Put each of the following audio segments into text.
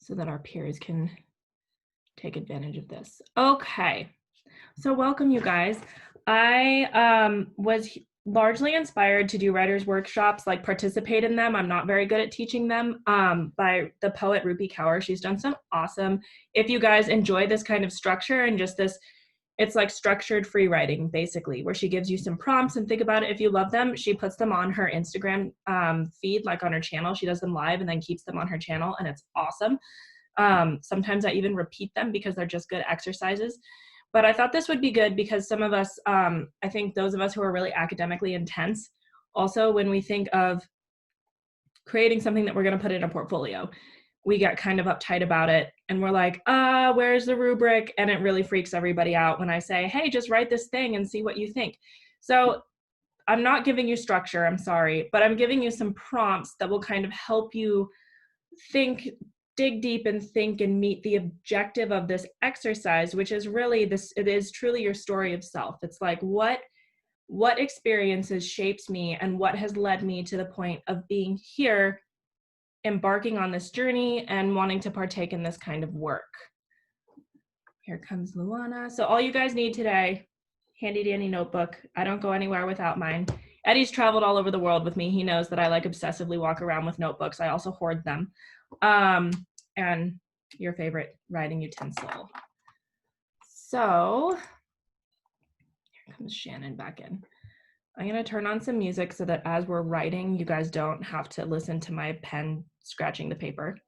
so that our peers can take advantage of this. Okay, so welcome you guys. I was largely inspired to do writers workshops, like participate in them. I'm not very good at teaching them, by the poet Rupi Kaur. She's done some awesome, if you guys enjoy this kind of structure and just this, it's like structured free writing basically, where she gives you some prompts and think about it. If you love them, she puts them on her Instagram feed, like on her channel. She does them live and then keeps them on her channel, and it's awesome. Sometimes I even repeat them because they're just good exercises. But I thought this would be good because some of us, I think those of us who are really academically intense, also when we think of creating something that we're going to put in a portfolio, we get kind of uptight about it and we're like, where's the rubric? And it really freaks everybody out when I say, hey, just write this thing and see what you think. So I'm not giving you structure, I'm sorry, but I'm giving you some prompts that will kind of help you think, dig deep and think and meet the objective of this exercise, which is really this, it is truly your story of self. It's like what experiences shapes me and what has led me to the point of being here, embarking on this journey and wanting to partake in this kind of work. Here comes Luana. So all you guys need today, handy dandy notebook. I don't go anywhere without mine. Eddie's traveled all over the world with me. He knows that I like obsessively walk around with notebooks. I also hoard them. And your favorite writing utensil. So here comes Shannon back in. I'm going to turn on some music so that as we're writing, you guys don't have to listen to my pen scratching the paper.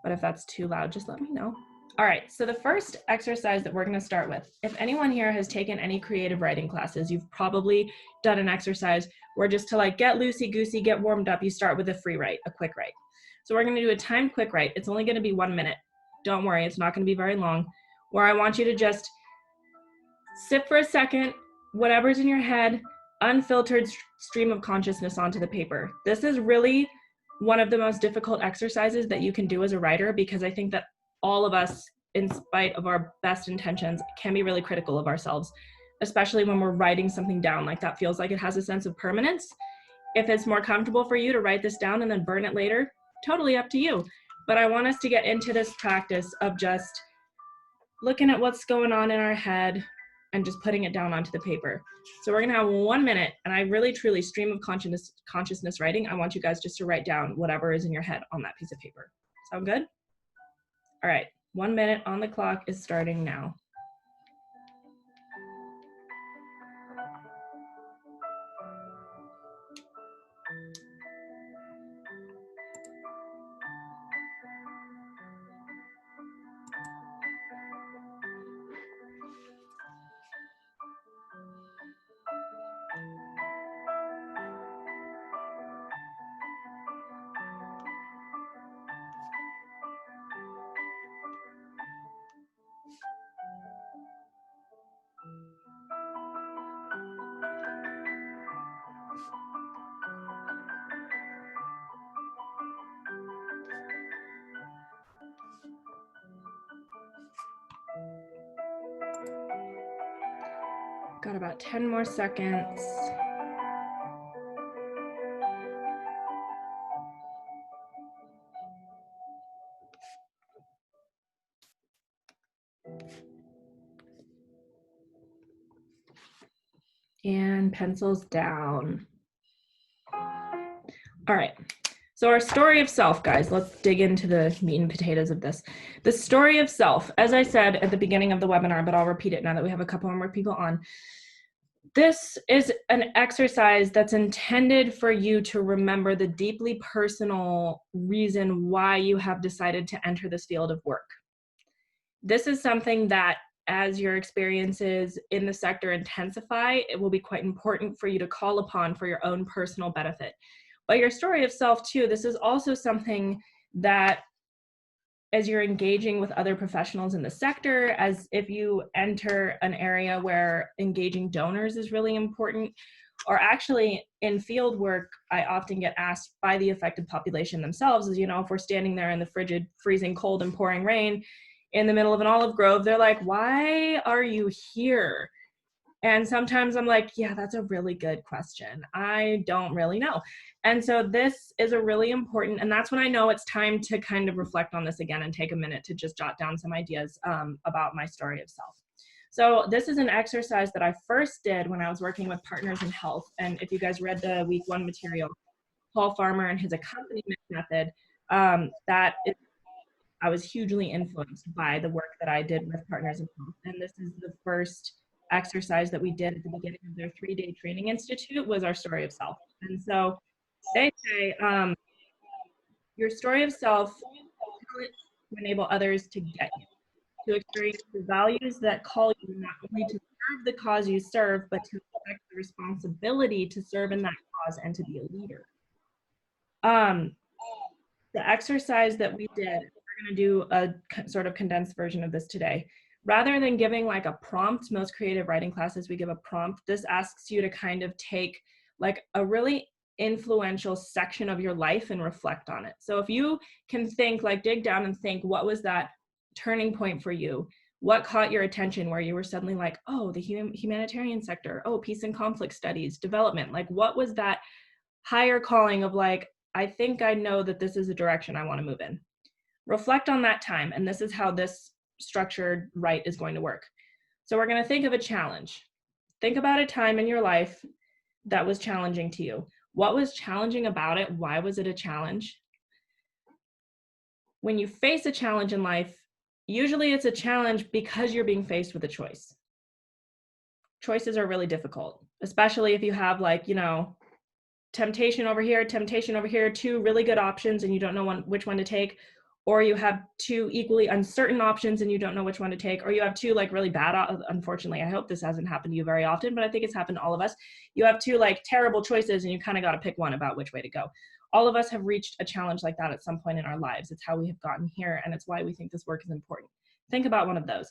But if that's too loud, just let me know. All right, so the first exercise that we're going to start with, if anyone here has taken any creative writing classes, you've probably done an exercise where just to like get loosey-goosey, get warmed up, you start with a free write, a quick write. So we're going to do a timed quick write. It's only going to be 1 minute. Don't worry, it's not going to be very long, where I want you to just sit for a second, whatever's in your head, unfiltered stream of consciousness onto the paper. This is really one of the most difficult exercises that you can do as a writer, because I think that all of us, in spite of our best intentions, can be really critical of ourselves, especially when we're writing something down. Like that feels like it has a sense of permanence. If it's more comfortable for you to write this down and then burn it later, totally up to you. But I want us to get into this practice of just looking at what's going on in our head and just putting it down onto the paper. So we're gonna have 1 minute, and I really truly stream of consciousness writing. I want you guys just to write down whatever is in your head on that piece of paper. Sound good? All right, 1 minute on the clock is starting now. Got about 10 more seconds. And pencils down. All right, so our story of self, guys, let's dig into the meat and potatoes of this. The story of self, as I said at the beginning of the webinar, but I'll repeat it now that we have a couple more people on. This is an exercise that's intended for you to remember the deeply personal reason why you have decided to enter this field of work. This is something that, as your experiences in the sector intensify, it will be quite important for you to call upon for your own personal benefit. But your story of self too, this is also something that, as you're engaging with other professionals in the sector, as if you enter an area where engaging donors is really important, or actually in field work, I often get asked by the affected population themselves, is, you know, if we're standing there in the frigid, freezing cold and pouring rain in the middle of an olive grove, they're like, why are you here? And sometimes I'm like, yeah, that's a really good question. I don't really know. And so this is a really important, and that's when I know it's time to kind of reflect on this again and take a minute to just jot down some ideas about my story of self. So this is an exercise that I first did when I was working with Partners in Health. And if you guys read the week 1 material, Paul Farmer and his accompaniment method, I was hugely influenced by the work that I did with Partners in Health. And this is the first exercise that we did at the beginning of their 3-day training institute was our story of self. And so they say, your story of self to enable others to get you, to experience the values that call you not only to serve the cause you serve, but to expect the responsibility to serve in that cause and to be a leader. The exercise that we did, we're going to do a sort of condensed version of this today. Rather than giving like a prompt, most creative writing classes, we give a prompt. This asks you to kind of take like a really influential section of your life and reflect on it. So if you can think, like dig down and think, what was that turning point for you? What caught your attention where you were suddenly like, oh, the humanitarian sector, oh, peace and conflict studies, development, like what was that higher calling of like, I think I know that this is a direction I want to move in. Reflect on that time, and this is how this structured write is going to work. So we're going to think of a challenge. Think about a time in your life that was challenging to you. What was challenging about it? Why was it a challenge? When you face a challenge in life, usually it's a challenge because you're being faced with a choice. Choices are really difficult, especially if you have like, you know, temptation over here, 2 really good options and you don't know which one to take, or you have 2 equally uncertain options and you don't know which one to take, or you have 2 like really bad, unfortunately, I hope this hasn't happened to you very often, but I think it's happened to all of us. You have 2 like terrible choices and you kind of got to pick one about which way to go. All of us have reached a challenge like that at some point in our lives. It's how we have gotten here, and it's why we think this work is important. Think about one of those.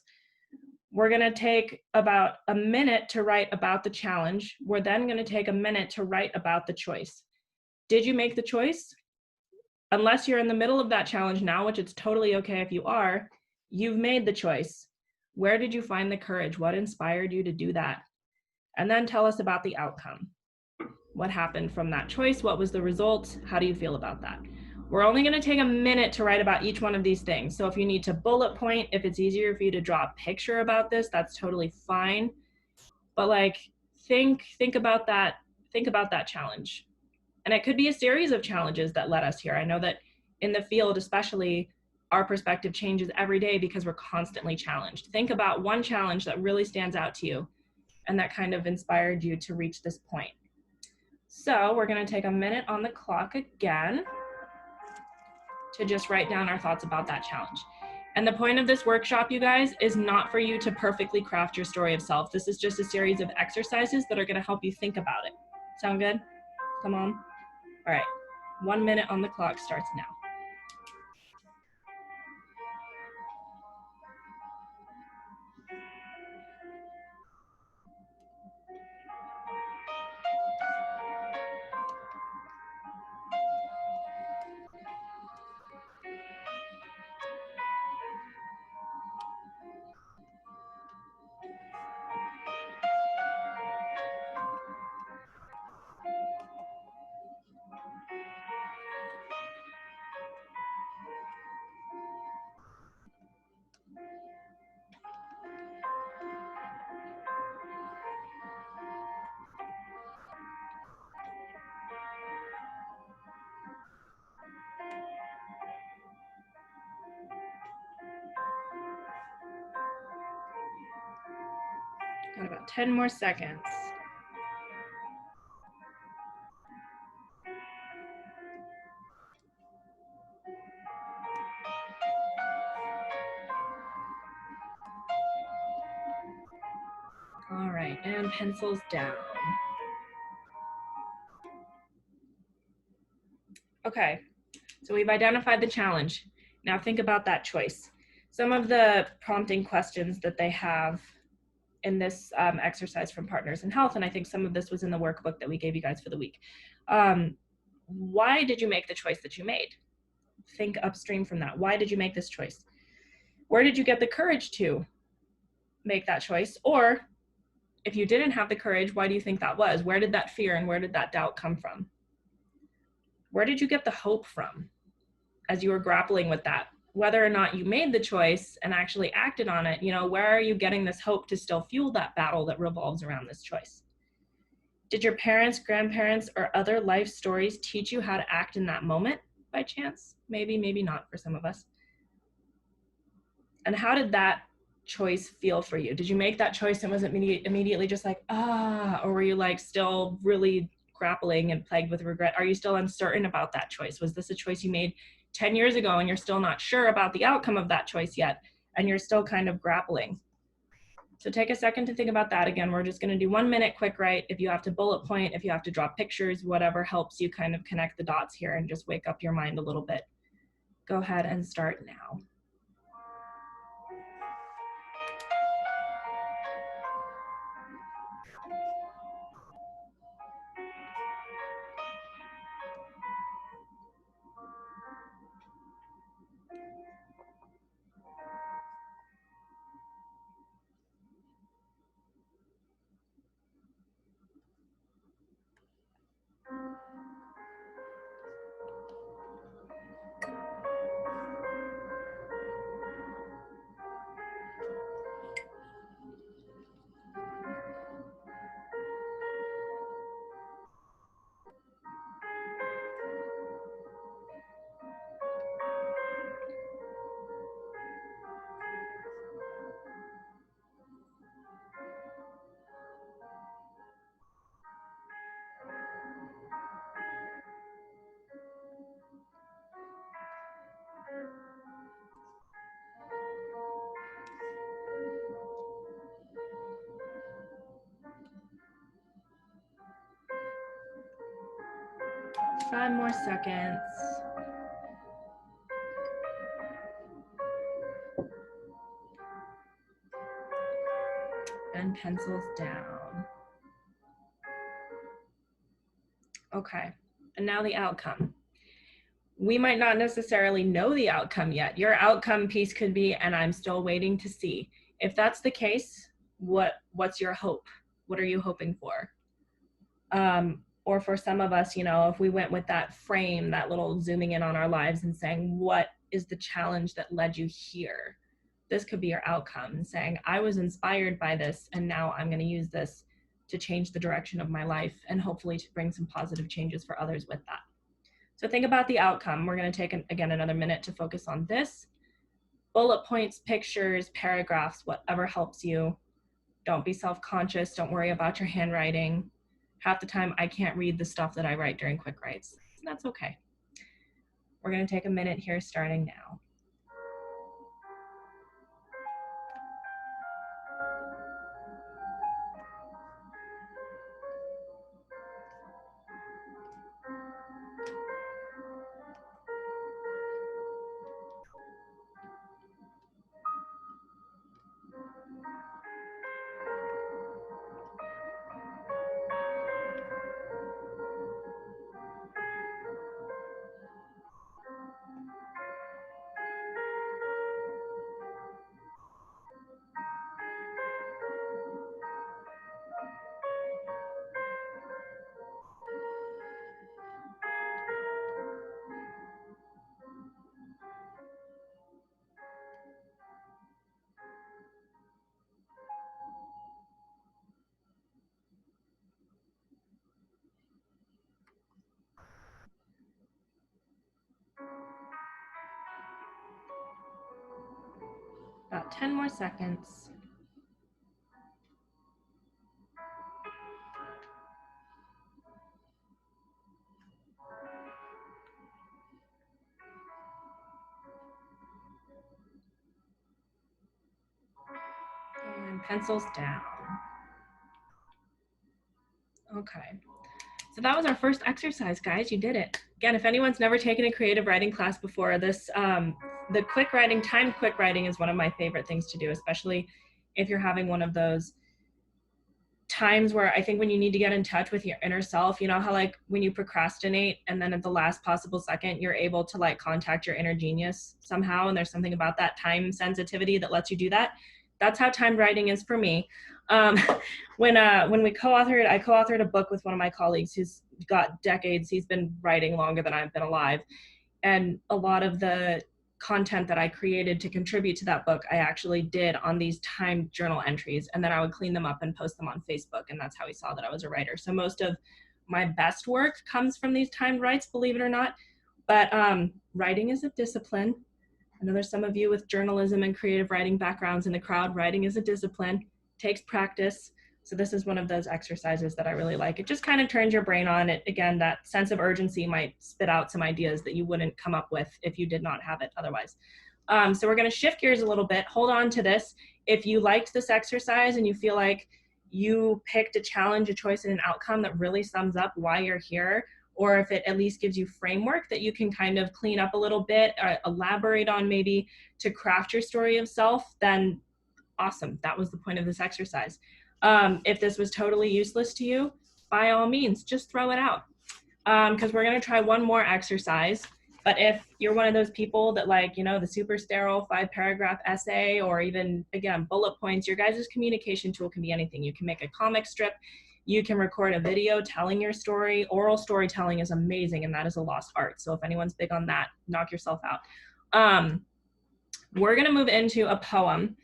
We're going to take about a minute to write about the challenge. We're then going to take a minute to write about the choice. Did you make the choice? Unless you're in the middle of that challenge now, which it's totally okay if you are, you've made the choice. Where did you find the courage? What inspired you to do that? And then tell us about the outcome. What happened from that choice? What was the result? How do you feel about that? We're only going to take a minute to write about each one of these things. So if you need to bullet point, if it's easier for you to draw a picture about this, that's totally fine. But like, think about that challenge. And it could be a series of challenges that led us here. I know that in the field, especially, our perspective changes every day because we're constantly challenged. Think about one challenge that really stands out to you and that kind of inspired you to reach this point. So we're going to take a minute on the clock again to just write down our thoughts about that challenge. And the point of this workshop, you guys, is not for you to perfectly craft your story of self. This is just a series of exercises that are going to help you think about it. Sound good? Come on. All right. 1 minute on the clock starts now. Got about 10 more seconds. All right, and pencils down. Okay, so we've identified the challenge. Now think about that choice. Some of the prompting questions that they have in this exercise from Partners in Health, and I think some of this was in the workbook that we gave you guys for the week. Why did you make the choice that you made? Think upstream from that. Why did you make this choice? Where did you get the courage to make that choice? Or if you didn't have the courage, why do you think that was? Where did that fear and where did that doubt come from? Where did you get the hope from as you were grappling with that? Whether or not you made the choice and actually acted on it, you know, where are you getting this hope to still fuel that battle that revolves around this choice? Did your parents, grandparents, or other life stories teach you how to act in that moment by chance? Maybe, maybe not for some of us. And how did that choice feel for you? Did you make that choice and was it immediately just like, or were you like still really grappling and plagued with regret? Are you still uncertain about that choice? Was this a choice you made 10 years ago and you're still not sure about the outcome of that choice yet and you're still kind of grappling? So take a second to think about that. Again, we're just going to do 1 minute quick write. If you have to bullet point, if you have to draw pictures, whatever helps you kind of connect the dots here and just wake up your mind a little bit. Go ahead and start now. Five more seconds. And pencils down. Okay, and now the outcome. We might not necessarily know the outcome yet. Your outcome piece could be, and I'm still waiting to see. If that's the case, what's your hope? What are you hoping for? Or for some of us, you know, if we went with that frame, that little zooming in on our lives and saying, what is the challenge that led you here? This could be your outcome, and saying, I was inspired by this, and now I'm going to use this to change the direction of my life and hopefully to bring some positive changes for others with that. So think about the outcome. We're going to take, again, another minute to focus on this. Bullet points, pictures, paragraphs, whatever helps you. Don't be self-conscious. Don't worry about your handwriting. Half the time, I can't read the stuff that I write during quick writes. That's okay. We're going to take a minute here starting now. About 10 more seconds. And pencils down. Okay. So that was our first exercise, guys. You did it. Again, if anyone's never taken a creative writing class before, this the quick writing, timed quick writing is one of my favorite things to do, especially if you're having one of those times where I think when you need to get in touch with your inner self, you know how like when you procrastinate and then at the last possible second, you're able to like contact your inner genius somehow. And there's something about that time sensitivity that lets you do that. That's how timed writing is for me. When we co-authored, I co-authored a book with one of my colleagues who's got decades. He's been writing longer than I've been alive. And a lot of the content that I created to contribute to that book, I actually did on these timed journal entries. And then I would clean them up and post them on Facebook. And that's how he saw that I was a writer. So most of my best work comes from these timed writes, believe it or not. But writing is a discipline. I know there's some of you with journalism and creative writing backgrounds in the crowd. Writing is a discipline, takes practice. So this is one of those exercises that I really like. It just kind of turns your brain on. It, again, that sense of urgency might spit out some ideas that you wouldn't come up with if you did not have it otherwise. So we're going to shift gears a little bit. Hold on to this. If you liked this exercise and you feel like you picked a challenge, a choice, and an outcome that really sums up why you're here, or if it at least gives you framework that you can kind of clean up a little bit, or elaborate on maybe to craft your story of self, then awesome. That was the point of this exercise. If this was totally useless to you, by all means, just throw it out. Because we're going to try one more exercise. But if you're one of those people that like, you know, the super sterile 5-paragraph essay, or even, again, bullet points, your guys' communication tool can be anything. You can make a comic strip. You can record a video telling your story. Oral storytelling is amazing, and that is a lost art. So if anyone's big on that, knock yourself out. We're going to move into a poem.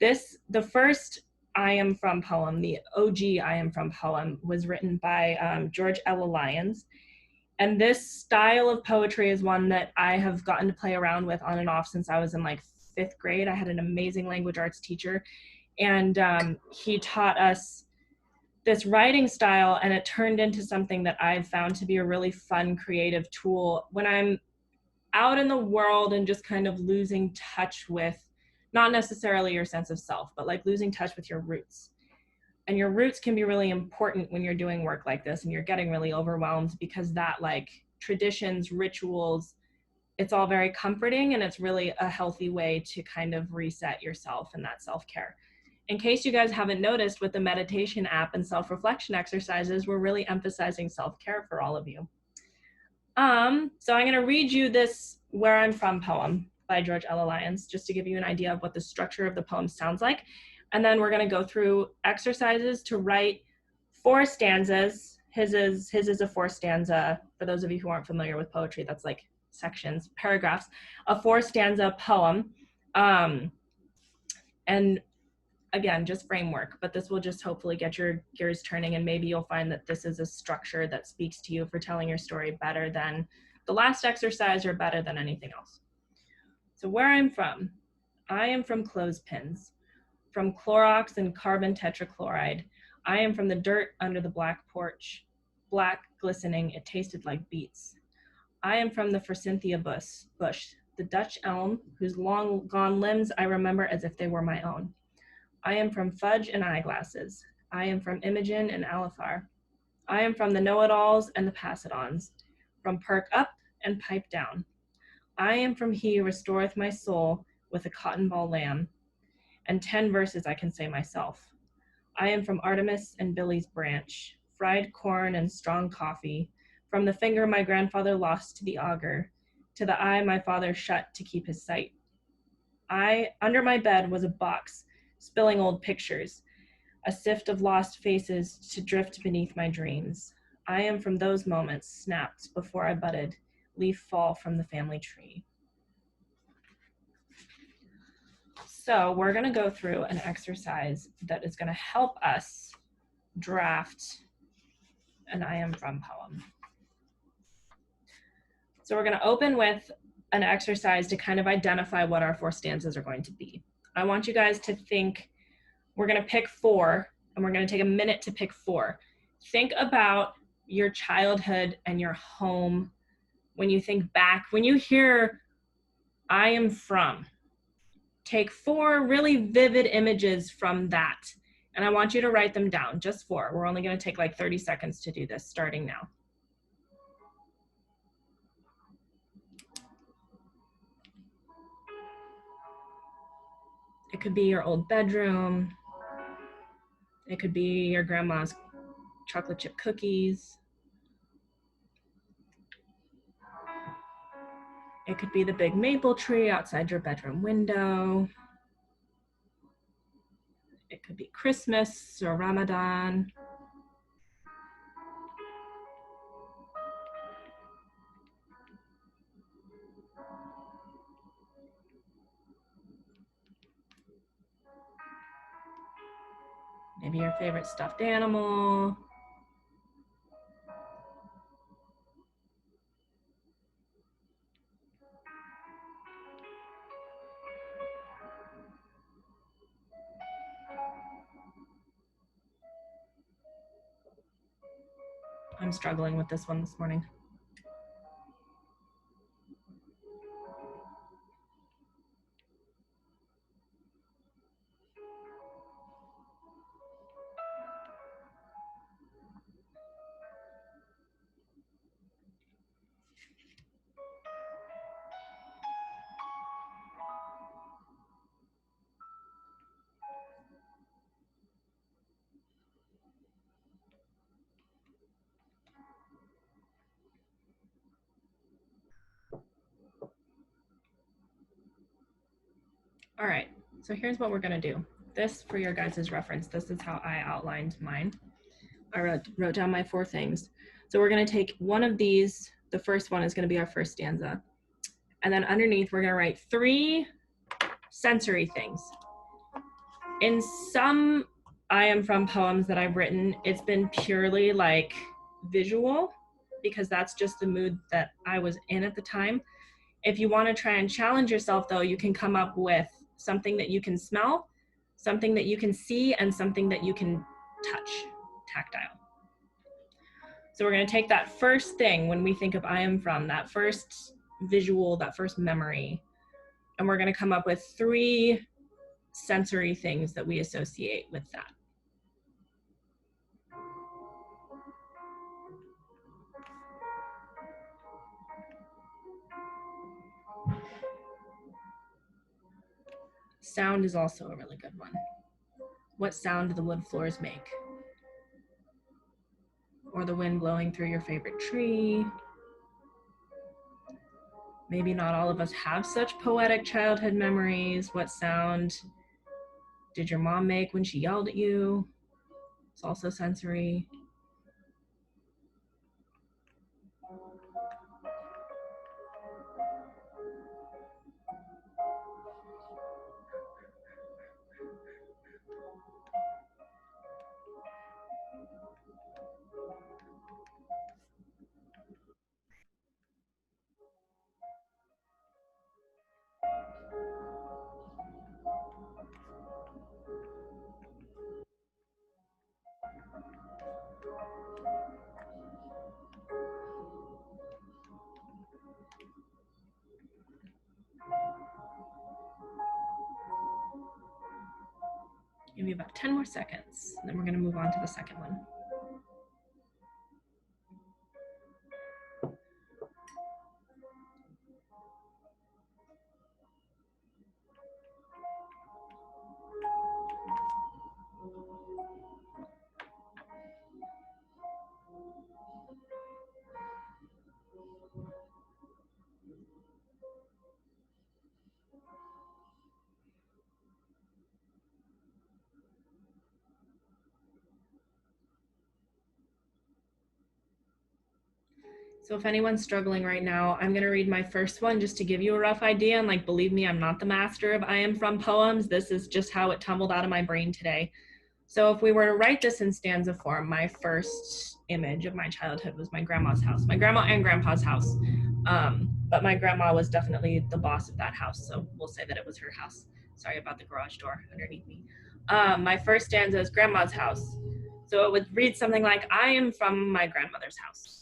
The first I Am From poem, the OG I Am From poem, was written by George Ella Lyons. And this style of poetry is one that I have gotten to play around with on and off since I was in like 5th grade. I had an amazing language arts teacher, and he taught us this writing style, and it turned into something that I've found to be a really fun, creative tool when I'm out in the world and just kind of losing touch with, not necessarily your sense of self, but like losing touch with your roots. And your roots can be really important when you're doing work like this and you're getting really overwhelmed, because that, like, traditions, rituals, it's all very comforting, and it's really a healthy way to kind of reset yourself and that self-care. In case you guys haven't noticed, with the meditation app and self-reflection exercises, we're really emphasizing self-care for all of you. So I'm going to read you this Where I'm From poem by George Ella Lyons, just to give you an idea of what the structure of the poem sounds like. And then we're going to go through exercises to write 4 stanzas. His is a 4-stanza. For those of you who aren't familiar with poetry, that's like sections, paragraphs, a 4-stanza poem. And again, just framework, but this will just hopefully get your gears turning, and maybe you'll find that this is a structure that speaks to you for telling your story better than the last exercise or better than anything else. So where I'm from, I am from clothespins, from Clorox and carbon tetrachloride. I am from the dirt under the black porch, black, glistening, it tasted like beets. I am from the forsythia bush, the Dutch elm, whose long gone limbs I remember as if they were my own. I am from fudge and eyeglasses. I am from Imogen and Alifar. I am from the know-it-alls and the pass-it-ons, from perk up and pipe down. I am from he who restoreth my soul with a cotton ball lamb, and 10 verses I can say myself. I am from Artemis and Billy's branch, fried corn and strong coffee, from the finger my grandfather lost to the auger, to the eye my father shut to keep his sight. Under my bed was a box, spilling old pictures, a sift of lost faces to drift beneath my dreams. I am from those moments snapped before I budded, leaf fall from the family tree. So we're going to go through an exercise that is going to help us draft an I Am From poem. So we're going to open with an exercise to kind of identify what our 4 stanzas are going to be. I want you guys to think, we're going to pick 4, and we're going to take a minute to pick 4. Think about your childhood and your home. When you think back, when you hear I am from, take 4 really vivid images from that. And I want you to write them down, just 4. We're only going to take like 30 seconds to do this, starting now. It could be your old bedroom. It could be your grandma's chocolate chip cookies. It could be the big maple tree outside your bedroom window. It It could be Christmas or Ramadan. Maybe your favorite stuffed animal. I'm struggling with this one this morning. All right, so here's what we're gonna do. This, for your guys' reference, this is how I outlined mine. I wrote down my 4 things. So we're gonna take one of these, the first one is gonna be our first stanza. And then underneath, we're gonna write 3 sensory things. In some I Am From poems that I've written, it's been purely like visual, because that's just the mood that I was in at the time. If you want to try and challenge yourself, though, you can come up with something that you can smell, something that you can see, and something that you can touch, tactile. So we're going to take that first thing when we think of I Am From, that first visual, that first memory, and we're going to come up with 3 sensory things that we associate with that. Sound is also a really good one. What sound do the wood floors make? Or the wind blowing through your favorite tree? Maybe not all of us have such poetic childhood memories. What sound did your mom make when she yelled at you? It's also sensory. Give me about 10 more seconds, and then we're going to move on to the second one. So if anyone's struggling right now, I'm going to read my first one just to give you a rough idea. And like, believe me, I'm not the master of I Am From poems. This is just how it tumbled out of my brain today. So if we were to write this in stanza form, my first image of my childhood was my grandma's house, my grandma and grandpa's house. But my grandma was definitely the boss of that house. So we'll say that it was her house. Sorry about the garage door underneath me. My first stanza is grandma's house. So it would read something like, I am from my grandmother's house.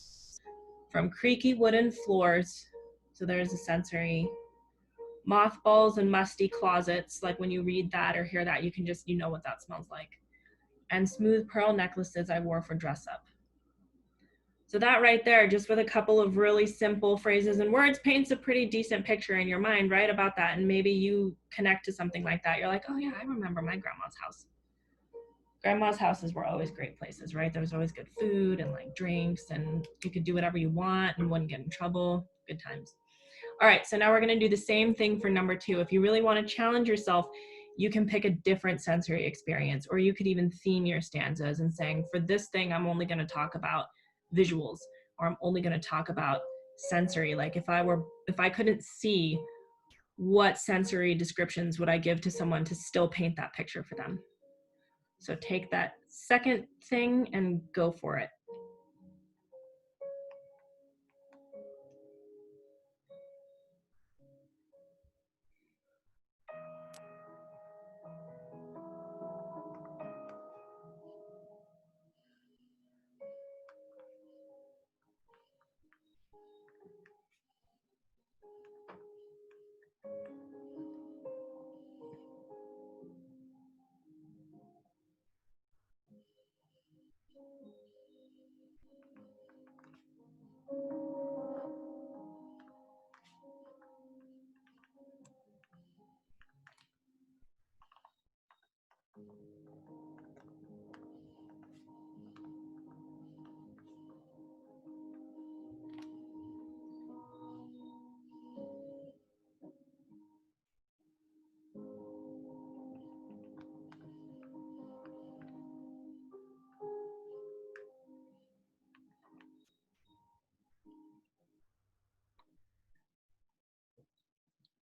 From creaky wooden floors, so there's a sensory, mothballs and musty closets, like when you read that or hear that, you can just, you know what that smells like, and smooth pearl necklaces I wore for dress up. So that right there, just with a couple of really simple phrases and words, paints a pretty decent picture in your mind, right, about that, and maybe you connect to something like that. You're like, oh yeah, I remember my grandma's house. Grandma's houses were always great places, right? There was always good food and like drinks, and you could do whatever you want and wouldn't get in trouble. Good times. All right, so now we're going to do the same thing for number 2. If you really want to challenge yourself, you can pick a different sensory experience, or you could even theme your stanzas and saying, for this thing, I'm only going to talk about visuals, or I'm only going to talk about sensory. Like if I couldn't see, what sensory descriptions would I give to someone to still paint that picture for them? So take that second thing and go for it.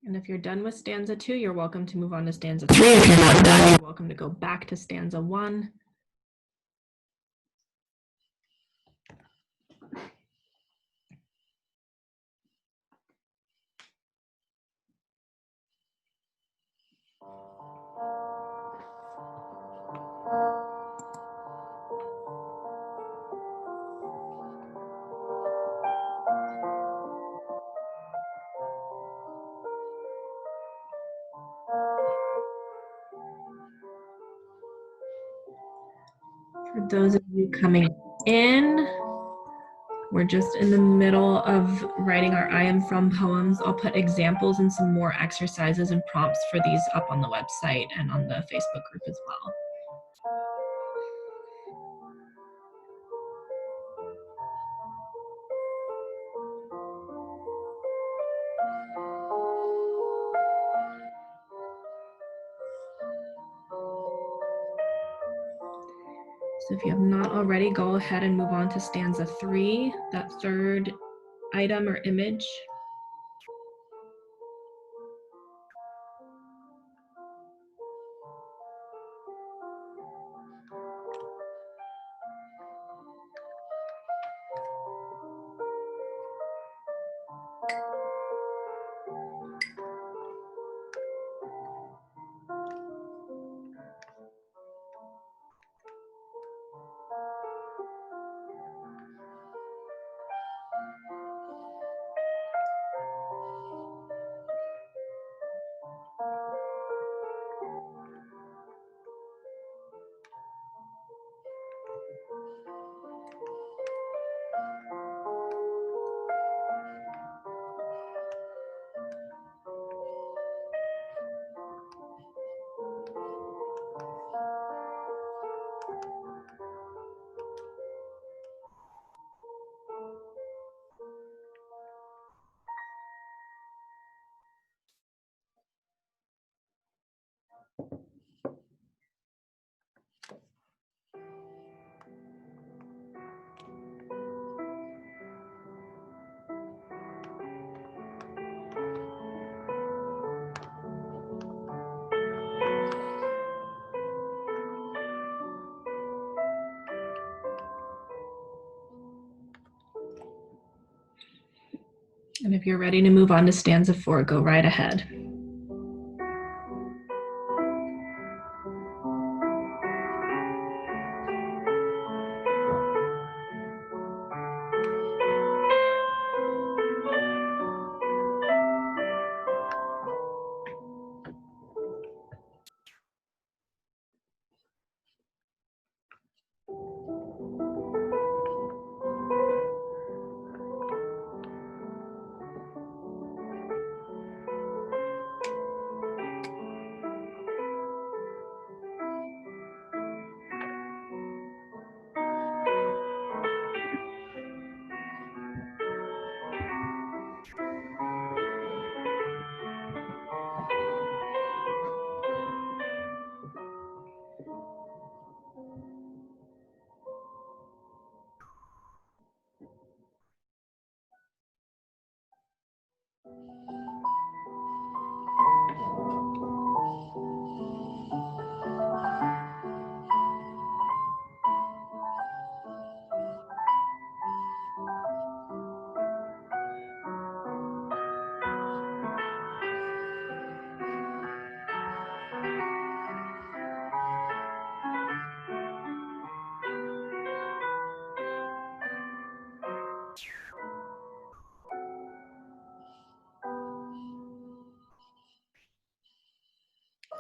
And if you're done with stanza 2, you're welcome to move on to stanza 3. If you're not done, you're welcome to go back to stanza 1. For those of you coming in, we're just in the middle of writing our I Am From poems. I'll put examples and some more exercises and prompts for these up on the website and on the Facebook group as well. So if you have not already, go ahead and move on to stanza 3, that third item or image. And if you're ready to move on to stanza 4, go right ahead.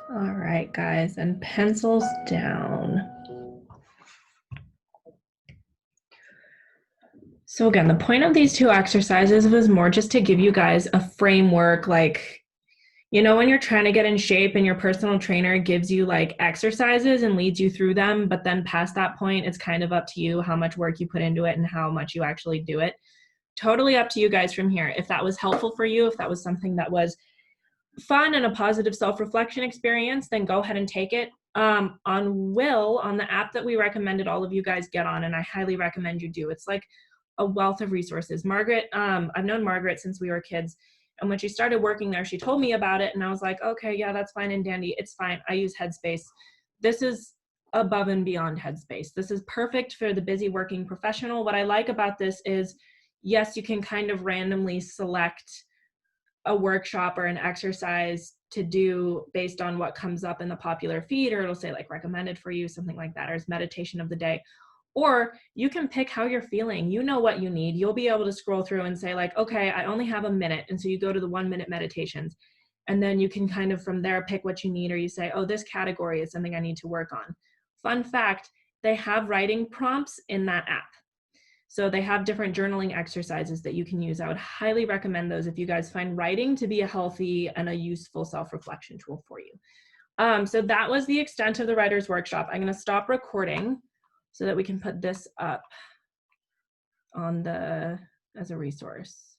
All right, guys, and pencils down. So again, the point of these two exercises was more just to give you guys a framework, like, you know, when you're trying to get in shape and your personal trainer gives you like exercises and leads you through them, but then past that point, it's kind of up to you how much work you put into it and how much you actually do it. Totally up to you guys from here. If that was helpful for you, if that was something that was fun and a positive self-reflection experience, then go ahead and take it. On Will, on the app that we recommended all of you guys get on, and I highly recommend you do. It's like a wealth of resources. Margaret, I've known Margaret since we were kids. And when she started working there, she told me about it. And I was like, okay, yeah, that's fine and dandy. It's fine. I use Headspace. This is above and beyond Headspace. This is perfect for the busy working professional. What I like about this is, yes, you can kind of randomly select a workshop or an exercise to do based on what comes up in the popular feed, or it'll say like recommended for you, something like that, or it's meditation of the day. Or you can pick how you're feeling. You know what you need. You'll be able to scroll through and say like, okay, I only have a minute. And so you go to the 1 minute meditations, and then you can kind of from there pick what you need, or you say, oh, this category is something I need to work on. Fun fact, they have writing prompts in that app. So they have different journaling exercises that you can use. I would highly recommend those if you guys find writing to be a healthy and a useful self-reflection tool for you. So that was the extent of the writer's workshop. I'm going to stop recording so that we can put this up on the as a resource.